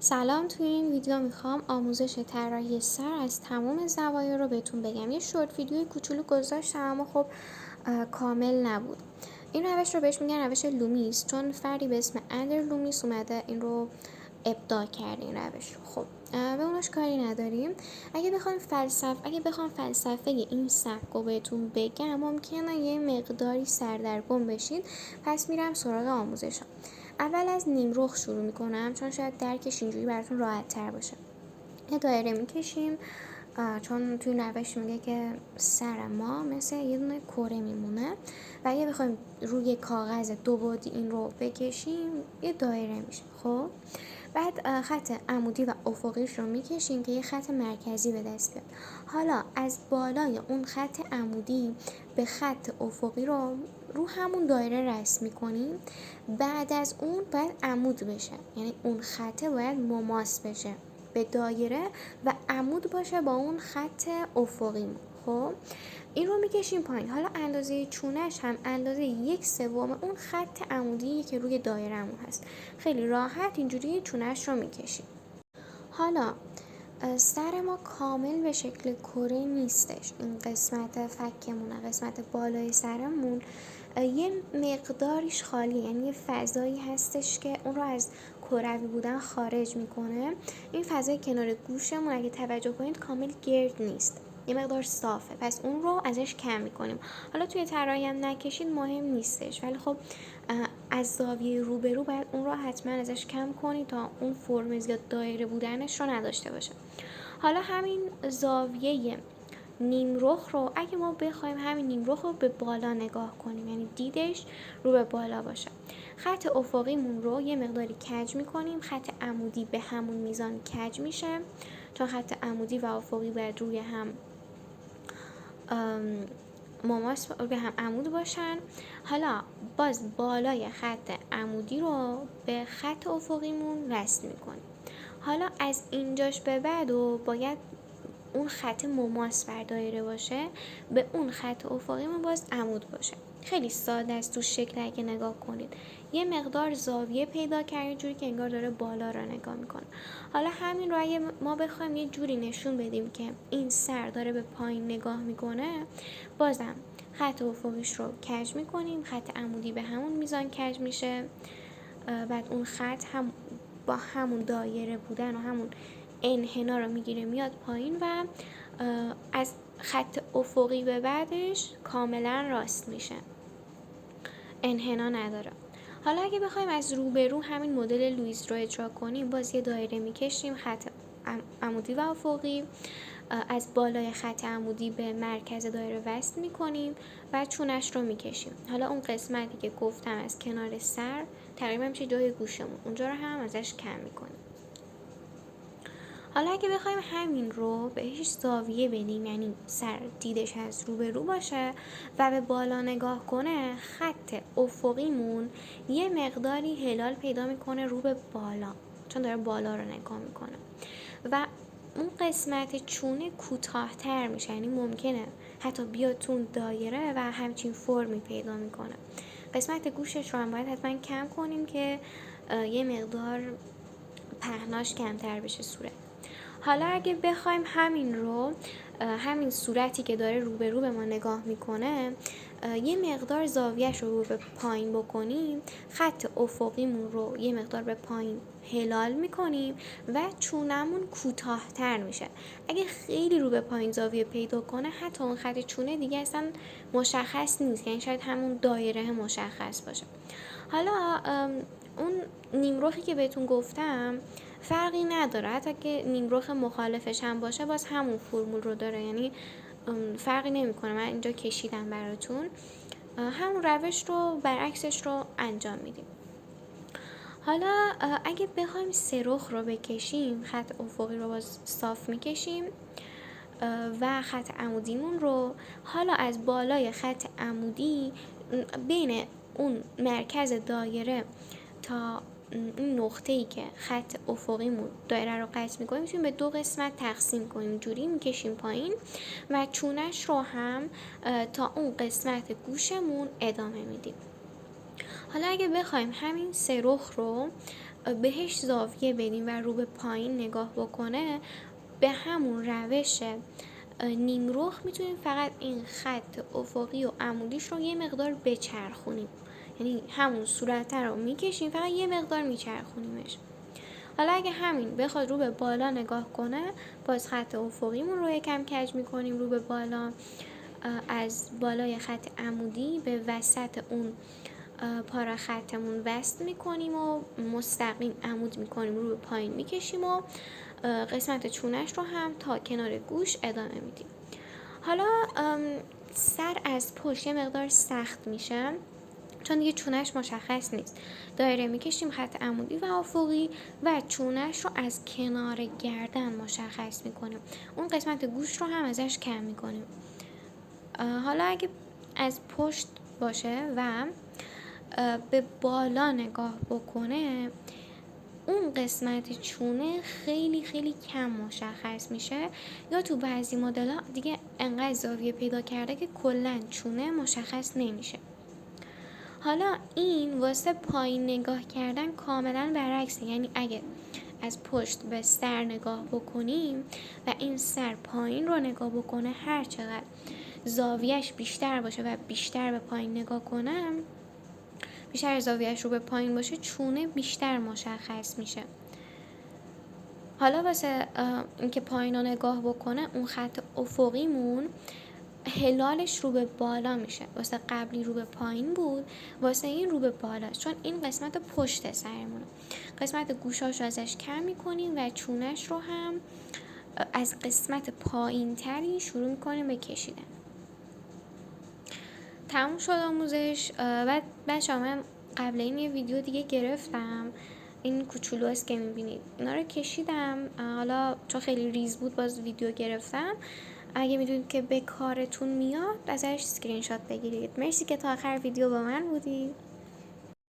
سلام، توی این ویدیو میخوام آموزش طراحی سر از تمام زوایا رو بهتون بگم. یه شورت ویدیوی کوچولو گذاشتم اما خب کامل نبود. این روش رو بهش میگن روش لومیس، چون فردی به اسم اندر لومیس اومده این رو ابداع کرده. این روش خب به اونش کاری نداریم. اگه بخوام فلسفه این سبک رو بهتون بگم ممکنه یه مقداری سردرگم بشید، پس میرم سراغ آموزشم. اول از نیمرخ شروع میکنم چون شاید درکش اینجوری براتون راحت تر باشه. یه دایره میکشیم، چون توی روش میگه که سر ما مثل یه دونه کره میمونه و اگه بخوایم روی کاغذ دو بعدی این رو بکشیم یه دایره میشه. خب بعد خط عمودی و افقیش رو میکشیم که یه خط مرکزی به دست بیاد. حالا از بالای اون خط عمودی به خط افقی رو همون دایره رسم میکنیم. بعد از اون باید عمود بشه، یعنی اون خطه باید مماس بشه به دایره و عمود باشه با اون خط افقی. خب این رو میکشیم پایین. حالا اندازه چونش هم اندازه 1/3 اون خط عمودی که روی دایره‌مون هست. خیلی راحت اینجوری چونش رو میکشیم. حالا سر ما کامل به شکل کره نیستش. این قسمت فکمونه، قسمت بالای سرمون یه مقداریش خالی، یعنی یه فضایی هستش که اون رو از کروی بودن خارج میکنه. این فضای کنار گوشمون اگه توجه کنید کامل گرد نیست، یه مقدار صافه، پس اون رو ازش کم میکنیم. حالا توی طراحی هم نکشید مهم نیستش، ولی خب از زاویه روبرو باید اون رو حتما ازش کم کنید تا اون فرم زیاد دایره بودنش رو نداشته باشه. حالا همین زاویه نیمرخ رو اگه ما بخوایم همین نیمرخ رو به بالا نگاه کنیم، یعنی دیدش رو به بالا باشه، خط افقیمون رو یه مقداری کج میکنیم، خط عمودی به همون میزان کج میشه، چون خط عمودی و افقی باید روی هم مماس به هم عمود باشن. حالا باز بالای خط عمودی رو به خط افقیمون رسم میکنیم. حالا از اینجاش به بعد و باید اون خط مماس بر دایره باشه، به اون خط افقیمون باز عمود باشه. خیلی ساده است تو شکل اگه نگاه کنید. یه مقدار زاویه پیدا کرده جوری که انگار داره بالا را نگاه میکنه. حالا همین رو اگه ما بخوایم یه جوری نشون بدیم که این سر داره به پایین نگاه میکنه، بازم خط افقیش رو کج میکنیم، خط عمودی به همون میزان کج میشه، بعد اون خط هم با همون دایره بودن و همون انحنا رو میگیره میاد پایین و از خط افقی به بعدش کاملا راست میشه، انحنا نداره. حالا اگه بخوایم از روبرو همین مدل لوئیس رو اجرا کنیم، باز یه دایره میکشیم، خط عمودی و افقی، از بالای خط عمودی به مرکز دایره وصل میکنیم و چونش رو میکشیم. حالا اون قسمتی که گفتم از کنار سر تقریبا میشه جای گوشمون، اونجا رو هم ازش کم میکنیم. حالا اگه بخوایم همین رو بهش زاویه بدیم، یعنی سر دیدش از روبرو باشه و به بالا نگاه کنه، خط افقیمون یه مقداری هلال پیدا میکنه رو به بالا، چون داره بالا رو نگاه میکنه و اون قسمت چونه کوتاه‌تر میشه، یعنی ممکنه حتی بیاد تو دایره و همچین فرمی پیدا میکنه. قسمت گوشش رو هم باید حتما کم کنیم که یه مقدار پهناش کمتر بشه صورت. حالا اگه بخوایم همین رو همین صورتی که داره روبرو به ما نگاه میکنه یه مقدار زاویهش رو به پایین بکنیم، خط افقیمون رو یه مقدار به پایین هلال میکنیم و چونمون کوتاه‌تر میشه. اگه خیلی رو به پایین زاویه پیدا کنه، حتی اون خط چونه دیگه اصلا مشخص نیست، یعنی شاید همون دایره مشخص باشه. حالا اون نیمرخی که بهتون گفتم فرقی نداره، حتی که نیمرخ مخالفش هم باشه باز همون فرمول رو داره، یعنی فرقی نمیکنه. من اینجا کشیدم براتون، همون روش رو برعکسش رو انجام میدیم. حالا اگه بخوایم سرخ رو بکشیم، خط افقی رو باز صاف میکشیم و خط عمودیمون رو حالا از بالای خط عمودی بین اون مرکز دایره تا این نقطه‌ای که خط افقیمون دایره رو قطع می‌کنیم میتونیم به دو قسمت تقسیم کنیم، جوری میکشیم پایین و چونش رو هم تا اون قسمت گوشمون ادامه میدیم. حالا اگه بخوایم همین سرخ رو بهش زاویه بدیم و رو به پایین نگاه بکنه، به همون روش نیمرخ میتونیم فقط این خط افقی و عمودیش رو یه مقدار بچرخونیم، یعنی همون صورت رو میکشیم فقط یه مقدار میچرخونیمش. حالا اگه همین بخواد رو به بالا نگاه کنه، باز خط افقیمون رو یکم کج میکنیم رو به بالا، از بالای خط عمودی به وسط اون پارا خطمون وصل میکنیم و مستقیم عمود میکنیم رو به پایین میکشیم و قسمت چونش رو هم تا کنار گوش ادامه میدیم. حالا سر از پشت یه مقدار سخت میشه چون دیگه چونش مشخص نیست. دایره میکشیم خط عمودی و افقی و چونش رو از کنار گردن مشخص میکنیم. اون قسمت گوش رو هم ازش کم میکنیم. حالا اگه از پشت باشه و به بالا نگاه بکنه، اون قسمت چونه خیلی خیلی کم مشخص میشه، یا تو بعضی مدل‌ها دیگه انقدر زاویه پیدا کرده که کلاً چونه مشخص نمیشه. حالا این واسه پایین نگاه کردن کاملا برعکسه، یعنی اگه از پشت به سر نگاه بکنیم و این سر پایین رو نگاه بکنه، هر چقدر زاویهش بیشتر باشه و بیشتر به پایین نگاه کنم، بیشتر زاویهش رو به پایین باشه، چونه بیشتر مشخص میشه. حالا واسه اینکه پایین رو نگاه بکنه، اون خط افقیمون هلالش رو به بالا میشه. واسه قبلی رو به پایین بود، واسه این رو به بالا، چون این قسمت پشت سرمونه. قسمت گوشاش رو ازش کم میکنیم و چونش رو هم از قسمت پایین تری شروع میکنیم به کشیدن. تموم شد آموزش. و بچه‌ها من قبل این یه ویدیو دیگه گرفتم، این کوچولو است که میبینید، اینا رو کشیدم. حالا چون خیلی ریز بود باز ویدیو گرفتم. اگه میدونید که به کارتون میاد ازش اسکرین شات بگیرید. مرسی که تا آخر ویدیو با من بودید.